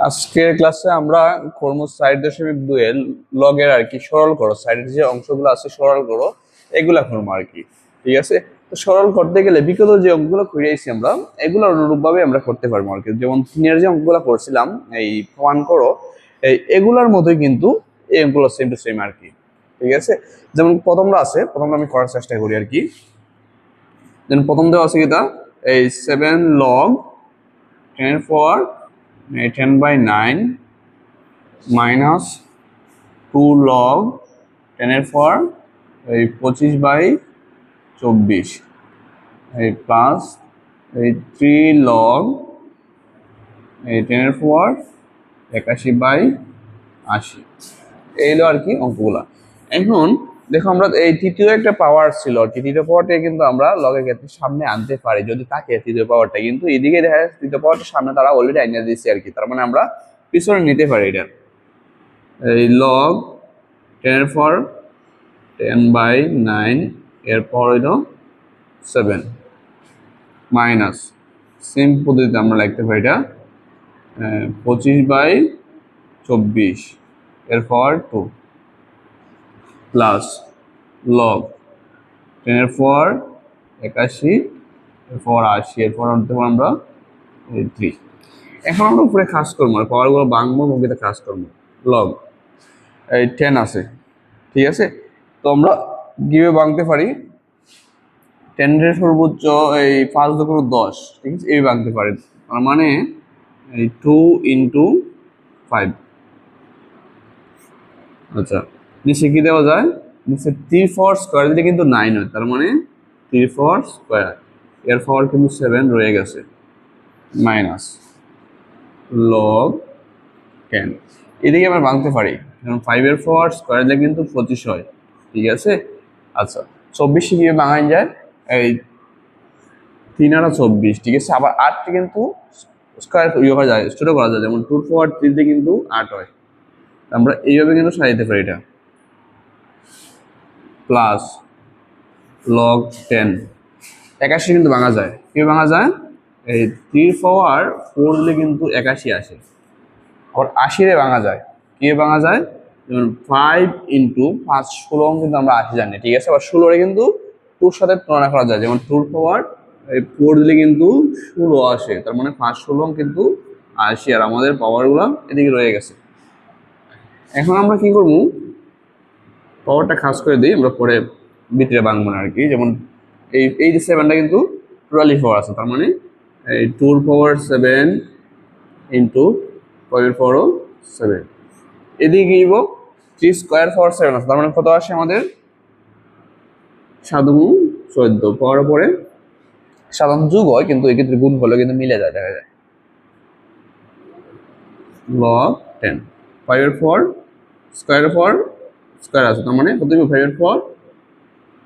আজকের ক্লাসে আমরা করব ৬.২ এর লগের আর কি সরল করো সাইডের যে অংশগুলো আছে সরল করো এগুলা করবো আর কি। ঠিক আছে, তো সরল করতে গেলে বিগত যে অঙ্কগুলো করেছি আমরা এগুলো অনুরূপভাবে আমরা করতে পারবো আর কি। যেমন তিনের যে অঙ্কগুলো করছিলাম এই প্রমাণ করো এগুলার মতোই কিন্তু এই অঙ্কগুলো সেম টু সেম আর কি। ঠিক আছে, যেমন প্রথমটা আছে, প্রথমটা আমি করার চেষ্টা করি আর কি। যেমন প্রথম দেওয়া আছে কিটা এই 7 log 10 10/9 মাইনাস 2 log 10^25/24 এই প্লাস এই 3 log 10^81/80 এইগুলো আর কি অঙ্কগুলা। এখন দেখো আমরা এই তৃতীয় একটা পাওয়ার ছিল আর কি, তৃতীয় পাওয়ারটা কিন্তু আমরা লগের ক্ষেত্রে সামনে আনতে পারি যদি থাকে তৃতীয় পাওয়ারটা, কিন্তু এদিকে দেখা যাচ্ছে তৃতীয় পাওয়ারটা সামনে তারা অলরেডি আনিয়ে দিয়েছে আর কি, তার মানে আমরা পিছনে নিতে পারি এটা। এই লগ 10/9 এরপর হইল 7 মাইনাস সেম পদ্ধতিতে আমরা লিখতে পারি এটা 25/24 এরপর 2 প্লাস লগ 10^81 এরপর 80 এরপর আনতে পারবো আমরা 3। এখন আমরা উপরে কাজ করবো পাওয়ারগুলো বাংবো ভঙ্গিতে কাজ করবো। লগ এই 10 আছে, ঠিক আছে, তো আমরা গিয়ে ভাঙতে পারি 10 এর সর্বোচ্চ এই 5 দুগুণ 10, ঠিক আছে, এই ভাঙতে পারি, তার মানে এই 2 × 5। আচ্ছা, নিচে কি দেওয়া যায়, নিচে 3/4 স্কোয়ার দিলে কিন্তু 9 হয়, তার মানে 3/4 স্কোয়ার এর পাওয়ার কিন্তু 7 রয়ে গেছে মাইনাস লগ 10। এদিকে আমরা ভাঙতে পারি কারণ 5-এর পাওয়ার স্কোয়ার দিলে কিন্তু 25 হয়, ঠিক আছে। আচ্ছা, 24 কিভাবে ভাঙাই যায়, এই 3 আর 24, ঠিক আছে, আবার 8টি কিন্তু স্কোয়ার ইয়ে করা যায়, ছোটো করা যায়, যেমন 2/4 দিলে কিন্তু 8 হয়, আমরা এইভাবে কিন্তু সাজাইতে পারি এটা। প্লাস লগ 10 81 কিন্তু ভাঙা যায়, কীভাবে ভাঙা যায়, এই 3/4 দিলে কিন্তু 81 আসে, আবার 80-রে ভাঙা যায়, কীভাবে ভাঙা যায়, যেমন 5 × 5 16 কিন্তু আমরা 80 জানি, ঠিক আছে, আবার 16-রে কিন্তু 2-র সাথে তুলনা করা যায়, যেমন 2/4 দিলে কিন্তু 16 আসে, তার মানে 5 16 কিন্তু 80, আর আমাদের পাওয়ারগুলো এদিকে রয়ে গেছে। এখন আমরা কি করবো, পাওয়ারটা খাস করে দিই, আমরা পরে ভিতরে ভাঙবো না আর কি। যেমন এই যে 7টা কিন্তু টোটালি 4 আছে, তার মানে এই 2/7 × 5/4 7, এদিকে কি দিব 3² 7 আছে, তার মানে কত আসে আমাদের 7×14 পাওয়ার পরে সাধারণ যোগ হয় কিন্তু এক্ষেত্রে গুণ হলে কিন্তু মিলে যায়, দেখা যায়। লগ 10 5/4 স্কোয়ার আছে, তার মানে কত দিব 5/4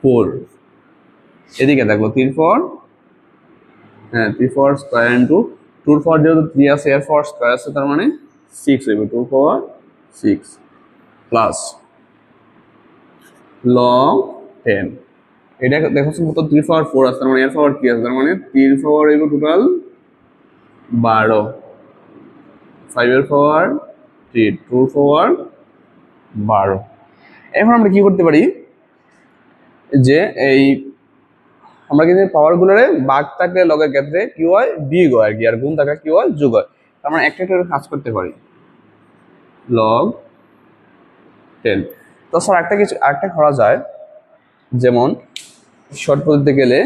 4, এদিকে দেখো 3/4 হ্যাঁ 3/4 স্কোয়ার × 2/4 যেহেতু 3 আছে এর 4 স্কোয়ার আছে, তার মানে 6 হইব 2/6 প্লাস লগ 10 এটা দেখো মতো 3/4 আছে, তার মানে এর পাওয়ার কি আছে, তার মানে 3/4 হইব টোটাল 12, 5/4 3 2/4 12। এখন আমরা কি করতে পারি, যে এই আমরা কিন্তু পাওয়ারগুলোরে ভাগ থাকলে লগের ক্ষেত্রে কি হয় বিয়োগ হয় আর কি, আর গুণ থাকলে কি হয় যোগ হয়, তার মানে একটা একটা কাজ করতে পারি। লগ 10 তাছাড়া আরেকটা করা যায়, যেমন শর্ট পদ্ধতিতে গেলে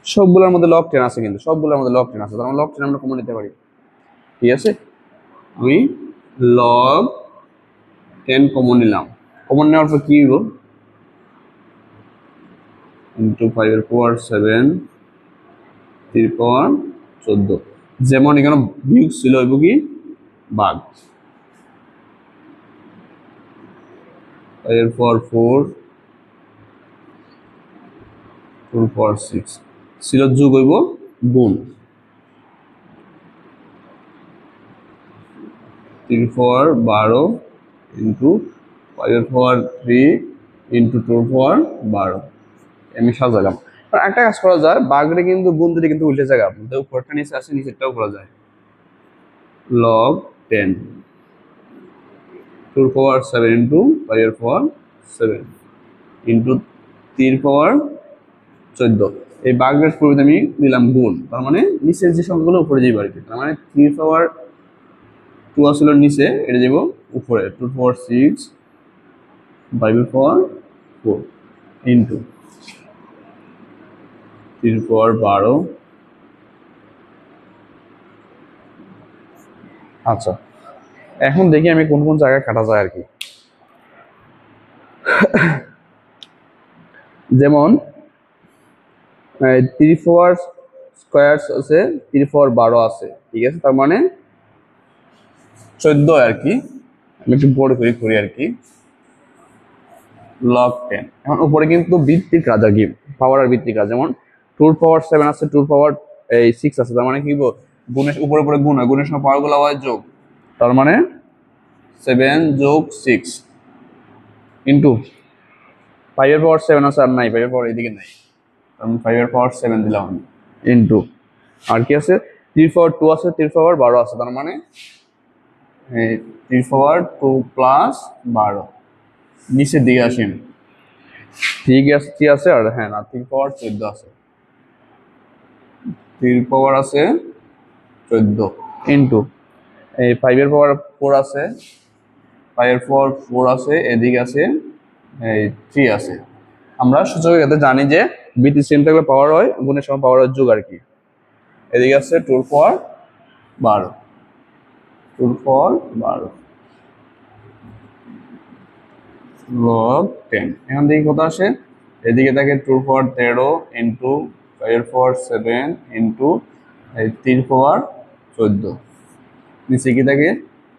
সবগুলোর মধ্যে লগ 10 আছে, কিন্তু সবগুলোর মধ্যে লগ 10 আছে, তার মানে লগ 10 আমরা কমন নিতে পারি, ঠিক আছে। আমি লগ 10 কমন নিলাম, কমন নেওয়ার পর কি হইব × 5/4 7 3/14, যেমন এখানে বিয়োগ ছিল হইব কি ভাগ, 5/4 4 2/6 ছিল যোগ হইব গুণ 3/4 12 × 5/4 3 × 2/4 12, আমি সাজালাম। একটা কাজ করা যায়, বাঘরে কিন্তু গুণ দিলে কিন্তু উল্টে জায়গা, আপনাদের উপরটা নিচে আসে নিচেরটাও করা যায়, log 10 2 পাওয়ার 7 ইন্টু 5 এর পাওয়ার 7 ইন্টু 3 পাওয়ার 14। এই ভাগের পরিবর্তে আমি দিলাম গুণ, তার মানে নিচের যে সংখ্যাগুলো উপরে যাবে আর কি। তার মানে 3 পাওয়ার 2 আসলে নিচে, এটা যাব উপরে 2 পাওয়ার 6 5 এর পাওয়ার 4 ইন্টু 3 পাওয়ার 12। আচ্ছা, এখন দেখি আমি কোন কোন জায়গায় কাটা যায় আর কি। যেমন 3 পাওয়ার স্কোয়ার আছে, 3 পাওয়ার 12 আছে, ঠিক আছে, তার মানে 14 আর কি। আমি একটু বড় করি আর কি, log 10। এখন উপরে কিন্তু ভিত্তিক কাজ আর কি, পাওয়ার আর ভিত্তিক কাজ। যেমন 2 পাওয়ার 7 আছে, 2 পাওয়ার 6 আছে, তার মানে কি গুণের উপরে উপরে গুণ হয়, গুণের সময় পাওয়ার গুলো হয় যোগ, তার মানে 7 যোগ 6 ইন্টু 5 এর পাওয়ার 7 আছে, আর নাই 5 এর পাওয়ার এদিকে নাই, আমি 5 এর পাওয়ার 7 দিলাম আমি, ইন্টু আর কি আছে 3 পাওয়ার 2 আছে, 3 পাওয়ার 12 আছে, তার মানে 3 পাওয়ার 2 প্লাস 12। নিচের দিকে আসেন, ঠিক আছে, কি আছে আর হ্যাঁ না, 3 পাওয়ার 14 আছে, 3 পাওয়ার আছে 14 ইন্টু এই 5 এর পাওয়ার 4 আছে, 5 এর পাওয়ার 4 আছে, এদিকে আছে এই 3 আছে। আমরা সূচকের ক্ষেত্রে জানি যে ভিত্তি সেম থাকলে পাওয়ার হয়, গুণের সময় পাওয়ার যোগ আর কি। এদিকে আছে 2 পাওয়ার 12, 2 পাওয়ার 12 log 10। এখান থেকে কত আসে, এদিকে থাকে 2 পাওয়ার 13 ইন্টু 5 এর পাওয়ার 7 ইন্টু 3 পাওয়ার 14। নিচে কি থাকে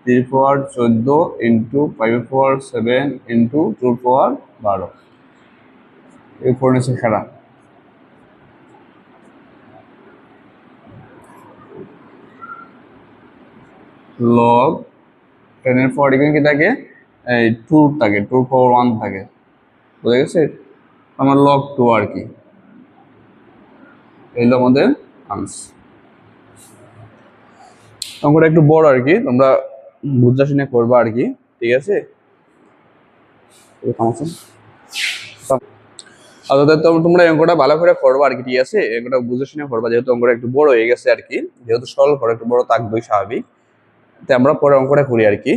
3 পাওয়ার 14 ইন্টু 5 এর পাওয়ার 7 ইন্টু 2 পাওয়ার 12। এরপর নিচে খেলা log 10 এর পর এখানে কি থাকে, এই 2 থাকে, 2 পাওয়ার 1 থাকে, বুঝা গেছে, আমার log 2 আর কি। এগুলো আমাদের আনসার। অঙ্কটা একটু বড় আর কি, তোমরা বুঝা শুনে করবা আর কি, ঠিক আছে। আচ্ছা, তোমরা অঙ্কটা ভালো করে করবা আর কি, ঠিক আছে, অঙ্কটা বুঝে শুনে করবা, যেহেতু অঙ্কটা একটু বড় হয়ে গেছে আর কি, যেহেতু সরল করে একটু বড় থাকবেই স্বাভাবিক। তো আমরা পরে অঙ্কটা করি আর কি।